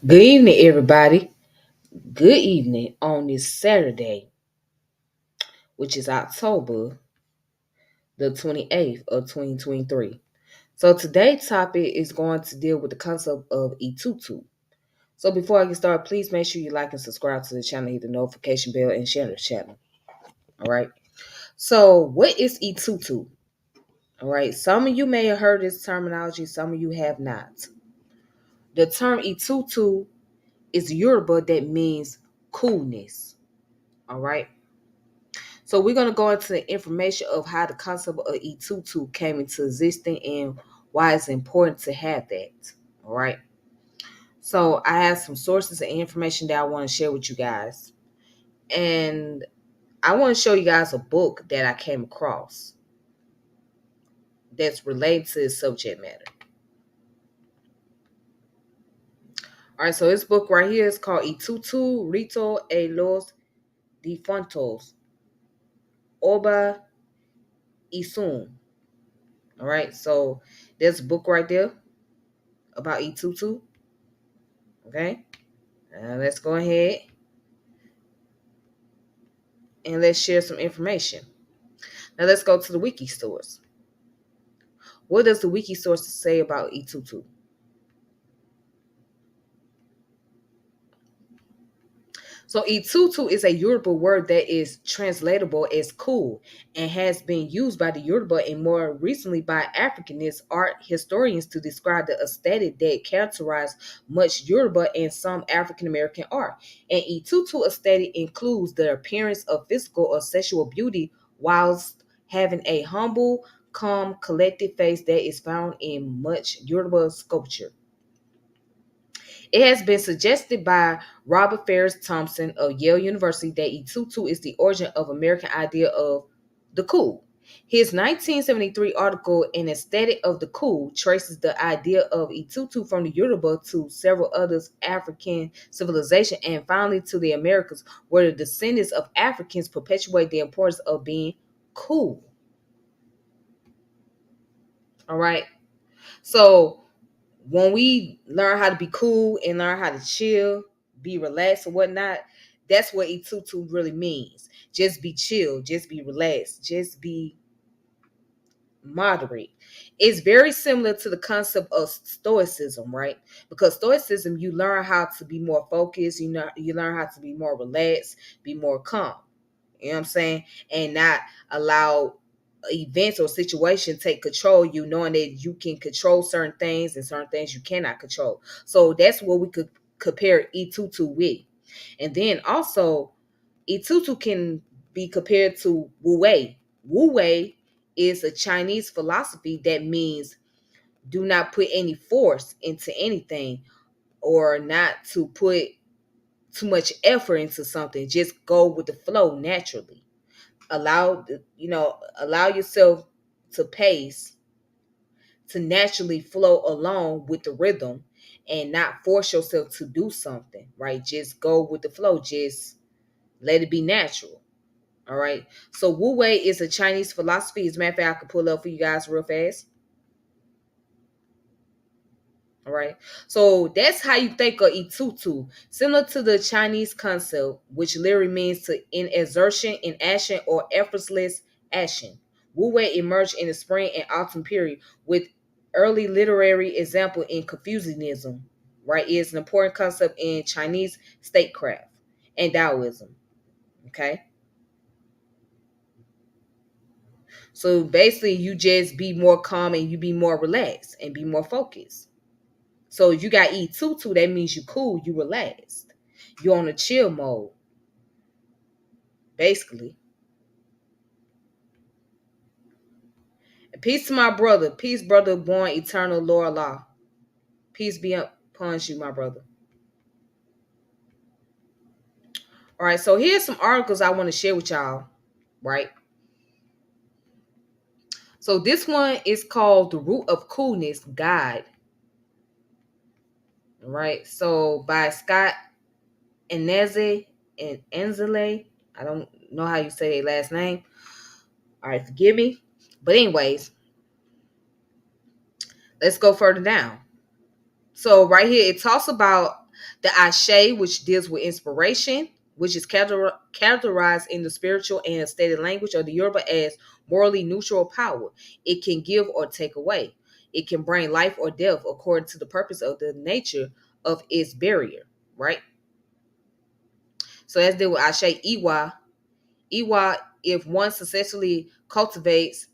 Good evening, everybody. Good evening on this Saturday, which is October the 28th of 2023. So today's topic is going to deal with the concept of Itutu. So before I get started, please make sure you like and subscribe to the channel, hit the notification bell, and share the channel. All right. So what is Itutu? All right. Some of you may have heard this terminology, some of you have not. The term Itutu is Yoruba that means coolness. All right. So we're going to go into the information of how the concept of Itutu came into existence and why it's important to have that. All right. So I have some sources and information that I want to share with you guys. And I want to show you guys a book that I came across that's related to this subject matter. All right, so this book right here is called Itutu Rito e los Difuntos, Oba Isun. All right, so there's a book right there about Itutu. Okay, let's go ahead and let's share some information. Now let's go to the wiki source. What does the wiki source say about Itutu? So Itutu is a Yoruba word that is translatable as cool and has been used by the Yoruba and more recently by Africanist art historians to describe the aesthetic that characterized much Yoruba and some African American art. And Itutu aesthetic includes the appearance of physical or sexual beauty whilst having a humble, calm, collected face that is found in much Yoruba sculpture. It has been suggested by Robert Ferris Thompson of Yale University that Itutu is the origin of American idea of the cool. His 1973 article, An Aesthetic of the Cool, traces the idea of Itutu from the Yoruba to several other African civilizations and finally to the Americas, where the descendants of Africans perpetuate the importance of being cool. All right. So when we learn how to be cool and learn how to chill, be relaxed and whatnot, that's what Itutu really means. Just be chill, just be relaxed, just be moderate. It's very similar to the concept of stoicism, right? Because stoicism, you learn how to be more focused, you learn how to be more relaxed, be more calm. You know what I'm saying? And not allow events or situation take control you, knowing that you can control certain things and certain things you cannot control. So that's what we could compare Itutu with. And then also Itutu can be compared to Wu Wei. Wu Wei is a Chinese philosophy that means do not put any force into anything or not to put too much effort into something. Just go with the flow naturally. Allow yourself to pace, to naturally flow along with the rhythm and not force yourself to do something, right? Just go with the flow. Just let it be natural. All right. So Wu Wei is a Chinese philosophy. As a matter of fact, I could pull up for you guys real fast. All right. So that's how you think of Itutu. Similar to the Chinese concept, which literally means to in exertion, in action, or effortless action. Wu Wei emerged in the spring and autumn period with early literary example in Confucianism, right? It's an important concept in Chinese statecraft and Taoism. Okay. So basically you just be more calm and you be more relaxed and be more focused. So you got Itutu, that means you cool, you relaxed. You're on a chill mode, basically. And peace to my brother. Peace, brother, born eternal, Lord law. Peace be upon you, my brother. All right, so here's some articles I want to share with y'all, right? So this one is called The Root of Coolness Guide, right? So by Scott Eneze and Enzele. I don't know how you say their last name. All right, forgive me. But anyways, let's go further down. So right here, it talks about The Ashe, which deals with inspiration, which is characterized in the spiritual and stated language of the Yoruba as morally neutral power. It can give or take away. It can bring life or death according to the purpose of the nature of its barrier, right? So as deal with Ashe Iwa. Iwa, if one successfully cultivates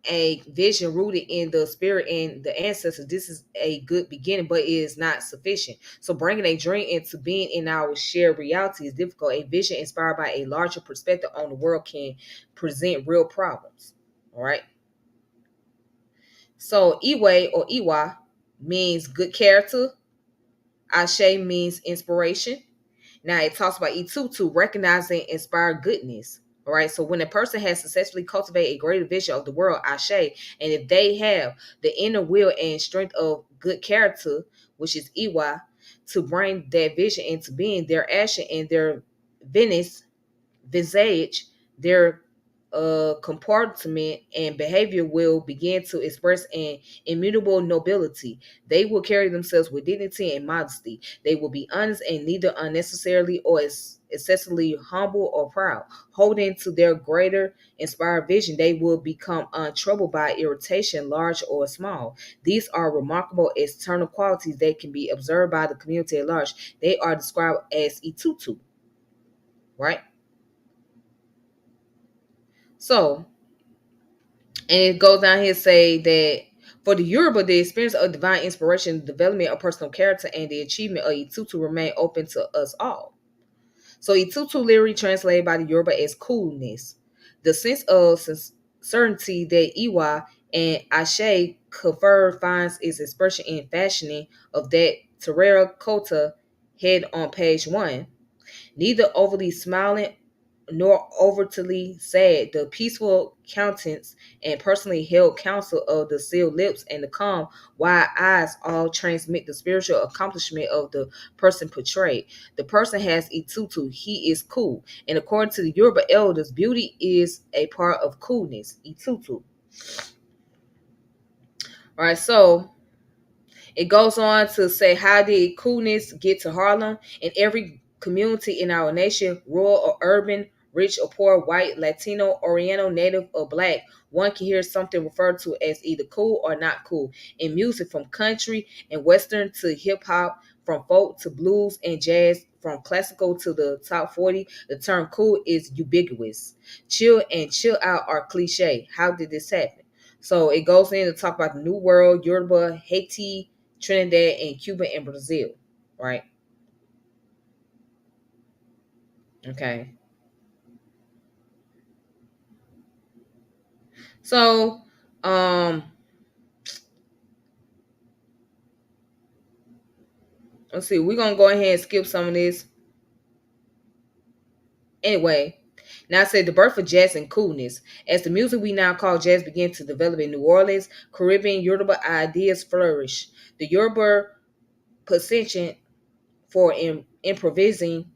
a vision rooted in the spirit and the ancestors, this is a good beginning, but it is not sufficient. So bringing a dream into being in our shared reality is difficult. A vision inspired by a larger perspective on the world can present real problems. All right. So Iwe or Iwa means good character. Ashe means inspiration. Now it talks about Itutu, recognizing inspired goodness. All right. So when a person has successfully cultivated a greater vision of the world, Ashe, and if they have the inner will and strength of good character, which is Iwa, to bring that vision into being, their action and their Venice visage, their comportment and behavior will begin to express an immutable nobility. They will carry themselves with dignity and modesty. They will be honest and neither unnecessarily or excessively humble or proud. Holding to their greater inspired vision, they will become untroubled by irritation, large or small. These are remarkable external qualities that can be observed by the community at large. They are described as itutu, right? So, and it goes down here to say that for the Yoruba, the experience of divine inspiration, the development of personal character, and the achievement of Itutu remain open to us all. So Itutu literally translated by the Yoruba as coolness. The sense of certainty that Iwa and Ashe confer finds its expression in fashioning of that terracotta head on page 1. Neither overly smiling nor overtly sad. The peaceful countenance and personally held counsel of the sealed lips and the calm, wide eyes all transmit the spiritual accomplishment of the person portrayed. The person has itutu, he is cool. And according to the Yoruba elders, beauty is a part of coolness, itutu. All right, so it goes on to say, how did coolness get to Harlem? In every community in our nation, rural or urban, rich or poor, white, Latino, Oriental, Native, or Black, one can hear something referred to as either cool or not cool. In music, from country and Western to hip hop, from folk to blues and jazz, from classical to the top 40, the term cool is ubiquitous. Chill and chill out are cliche. How did this happen? So it goes in to talk about the New World, Yoruba, Haiti, Trinidad, and Cuba, and Brazil, right? Okay. So, um, let's see. We're gonna go ahead and skip some of this. Anyway, now I said the birth of jazz and coolness. As the music we now call jazz began to develop in New Orleans, Caribbean Yoruba ideas flourished. The Yoruba position for improvising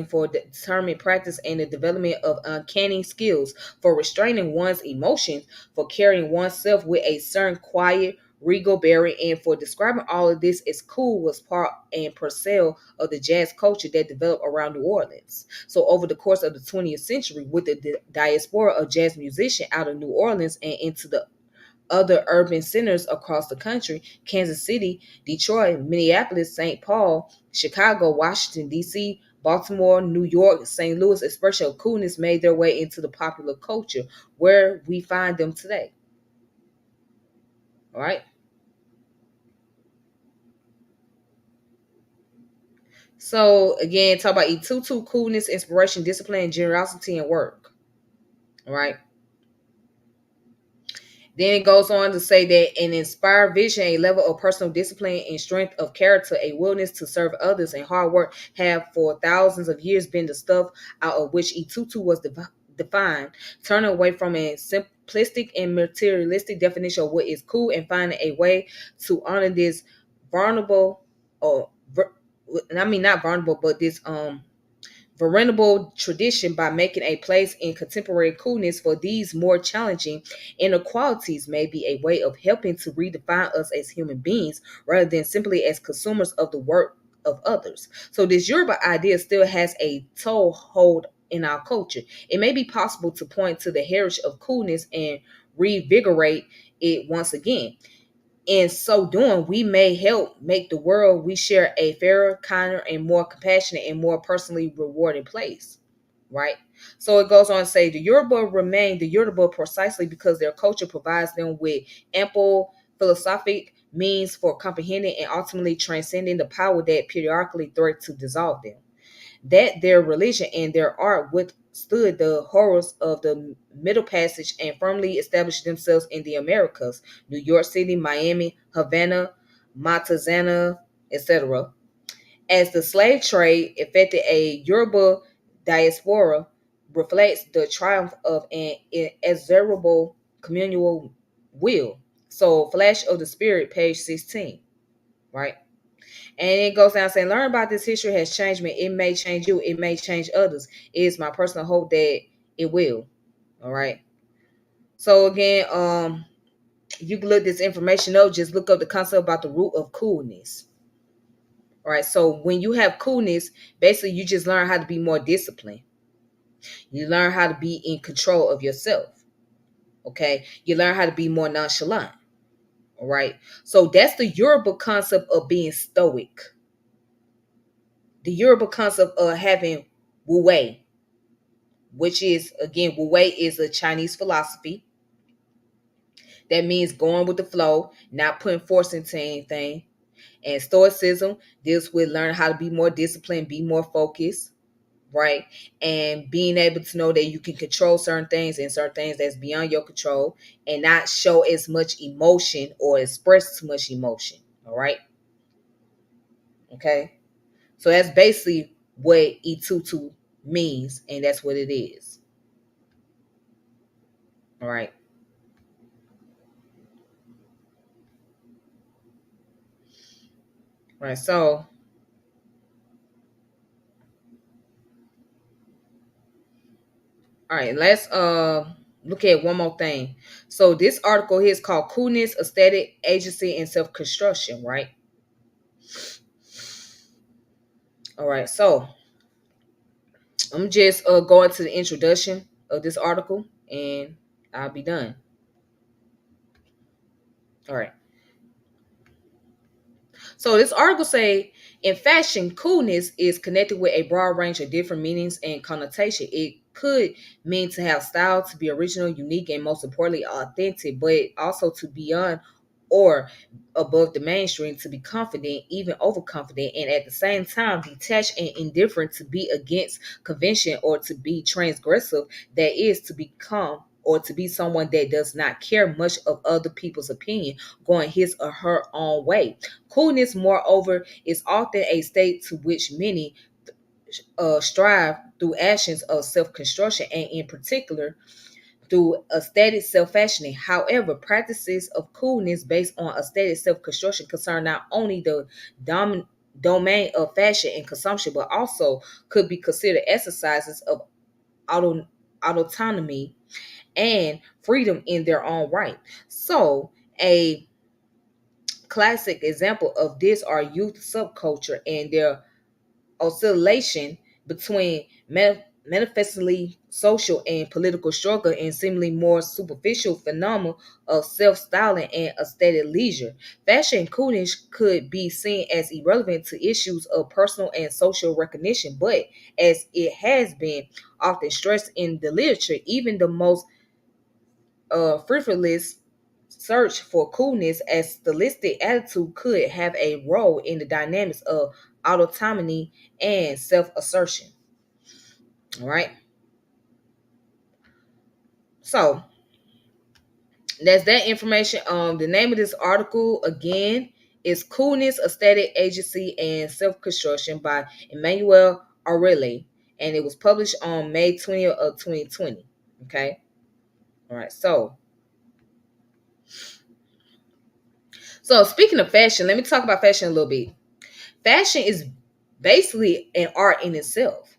for determined practice and the development of uncanny skills for restraining one's emotions, for carrying oneself with a certain quiet regal bearing, and for describing all of this as cool was part and parcel of the jazz culture that developed around New Orleans. So over the course of the 20th century, with the diaspora of jazz musicians out of New Orleans and into the other urban centers across the country, Kansas City, Detroit, Minneapolis, St. Paul, Chicago, Washington, D.C., Baltimore, New York, St. Louis, expression of coolness made their way into the popular culture where we find them today. All right. So again, talk about Itutu, coolness, inspiration, discipline, generosity, and work. All right. Then it goes on to say that an inspired vision, a level of personal discipline and strength of character, a willingness to serve others, and hard work have for thousands of years been the stuff out of which Itutu was defined, turning away from a simplistic and materialistic definition of what is cool and finding a way to honor this vulnerable, or I mean not vulnerable, but this venerable tradition by making a place in contemporary coolness for these more challenging inequalities may be a way of helping to redefine us as human beings rather than simply as consumers of the work of others. So this Yoruba idea still has a toehold in our culture. It may be possible to point to the heritage of coolness and revigorate it once again. In so doing, we may help make the world we share a fairer, kinder, and more compassionate and more personally rewarding place. Right? So it goes on to say the Yoruba remain the Yoruba precisely because their culture provides them with ample philosophic means for comprehending and ultimately transcending the power that periodically threats to dissolve them. That their religion and their art withstood the horrors of the Middle Passage and firmly established themselves in the Americas, New York City, Miami, Havana, Montezana, etc. As the slave trade affected a Yoruba diaspora, reflects the triumph of an inexorable communal will. So, Flash of the Spirit, page 16, right? And it goes down saying, learn about this history has changed me. It may change you. It may change others. It is my personal hope that it will. All right. So again, you can look this information up. Just look up the concept about the root of coolness. All right. So when you have coolness, basically you just learn how to be more disciplined. You learn how to be in control of yourself. Okay. You learn how to be more nonchalant. All right. So that's the Yoruba concept of being stoic. The Yoruba concept of having wu wei, which is again, wu wei is a Chinese philosophy that means going with the flow, not putting force into anything. And stoicism deals with learning how to be more disciplined, be more focused, right? And being able to know that you can control certain things and certain things that's beyond your control and not show as much emotion or express too much emotion. All right. Okay. So that's basically what Itutu means, and that's what it is. All right. Right. So, all right, let's look at one more thing. So this article here is called Coolness, Aesthetic, Agency, and Self-Construction, right? All right, so I'm just going to the introduction of this article and I'll be done. All right. So this article say in fashion, coolness is connected with a broad range of different meanings and connotation. It could mean to have style, to be original, unique, and most importantly, authentic, but also to be beyond or above the mainstream, to be confident, even overconfident, and at the same time detached and indifferent, to be against convention or to be transgressive, that is to become or to be someone that does not care much of other people's opinion, going his or her own way. Coolness, moreover, is often a state to which many strive through actions of self-construction and in particular through aesthetic self-fashioning. However, practices of coolness based on aesthetic self-construction concern not only the domain of fashion and consumption, but also could be considered exercises of auto- autonomy and freedom in their own right. So, a classic example of this are youth subculture and their oscillation between manifestly social and political struggle and seemingly more superficial phenomena of self-styling and aesthetic leisure. Fashion coolness could be seen as irrelevant to issues of personal and social recognition, but as it has been often stressed in the literature, even the most frivolous search for coolness as stylistic attitude could have a role in the dynamics of autonomy and self-assertion. All right. So that's that information. The name of this article again is Coolness, Aesthetic, Agency, and Self-Construction by Emmanuel Aureli. And it was published on May 20th of 2020. Okay. All right. So speaking of fashion, let me talk about fashion a little bit. Fashion is basically an art in itself.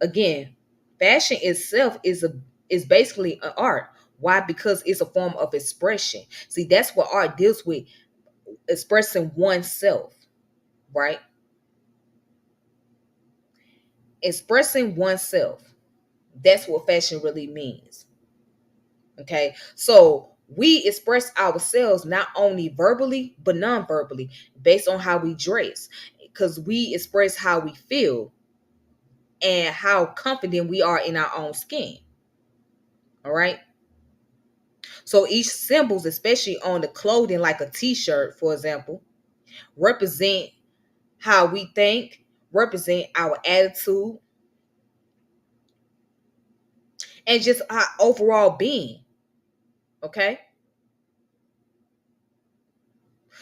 Again, fashion itself is basically an art. Why? Because it's a form of expression. See, that's what art deals with, expressing oneself, right? expressing oneself. That's what fashion really means. Okay. So we express ourselves not only verbally, but non-verbally based on how we dress. Because we express how we feel and how confident we are in our own skin. All right. So each symbols, especially on the clothing, like a t-shirt, for example, represent how we think, represent our attitude, and just our overall being. Okay.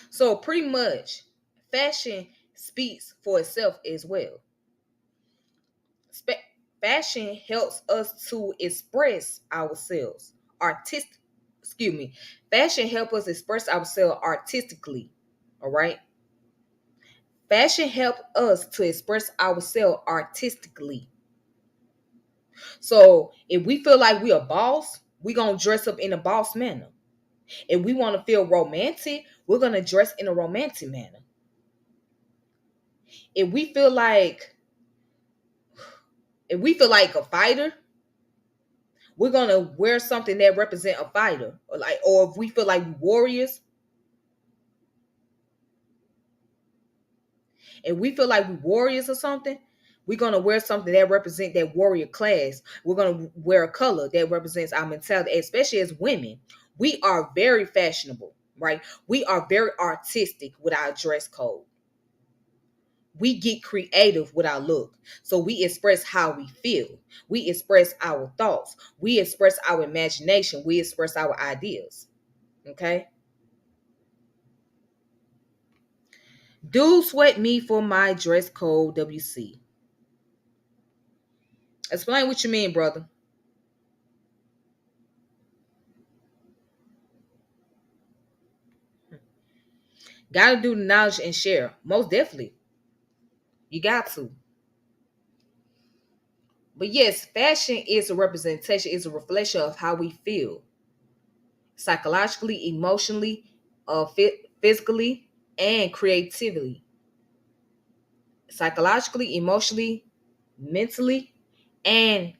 So pretty much fashion speaks for itself as well. Spe- Fashion helps us to express ourselves artistic excuse me. Fashion helps us express ourselves artistically. All right. Fashion helps us to express ourselves artistically. So if we feel like we a boss, we're gonna dress up in a boss manner. If we want to feel romantic, we're gonna dress in a romantic manner. If we feel like if we feel like a fighter, we're gonna wear something that represent a fighter. Or if we feel like warriors, if we feel like we warriors or something, we're gonna wear something that represent that warrior class. We're gonna wear a color that represents our mentality, especially as women. We are very fashionable, right? We are very artistic with our dress code. We get creative with our look. So we express how we feel. We express our thoughts. We express our imagination. We express our ideas. Okay. Do sweat me for my dress code, WC. Explain what you mean, brother. Gotta do the knowledge and share. Most definitely. You got to. But yes, fashion is a representation, is a reflection of how we feel psychologically, emotionally, physically, and creatively. Psychologically, emotionally, mentally, and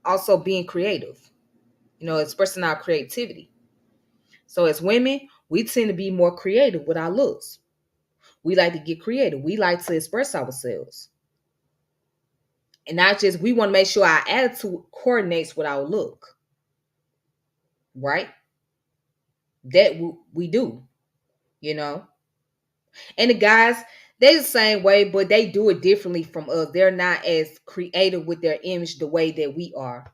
also being creative, expressing our creativity. So as women, we tend to be more creative with our looks. We like to get creative. We like to express ourselves. And not just, we want to make sure our attitude coordinates with our look, right? That we do, you know. And the guys, they the same way, but they do it differently from us. They're not as creative with their image the way that we are.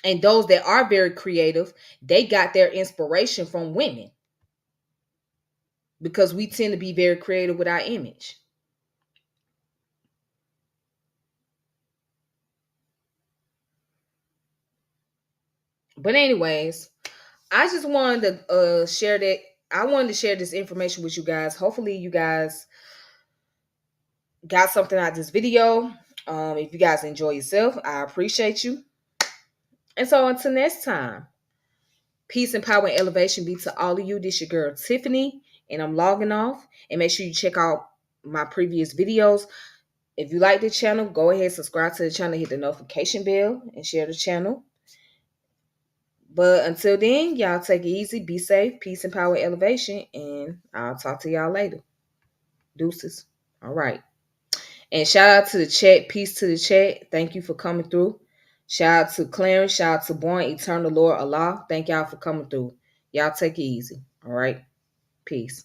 And those that are very creative, they got their inspiration from women because we tend to be very creative with our image. But anyways, I just wanted to share that. I wanted to share this information with you guys. Hopefully, you guys got something out of this video. If you guys enjoy yourself, I appreciate you. And so until next time, peace and power and elevation be to all of you. This your girl Tiffany, and I'm logging off. And make sure you check out my previous videos. If you like the channel, go ahead, subscribe to the channel, hit the notification bell, and share the channel. But until then, y'all take it easy, be safe, peace and power, elevation, and I'll talk to y'all later. Deuces. All right. And shout out to the chat. Peace to the chat. Thank you for coming through. Shout out to Clarence. Shout out to Born Eternal Lord Allah. Thank y'all for coming through. Y'all take it easy. All right. Peace.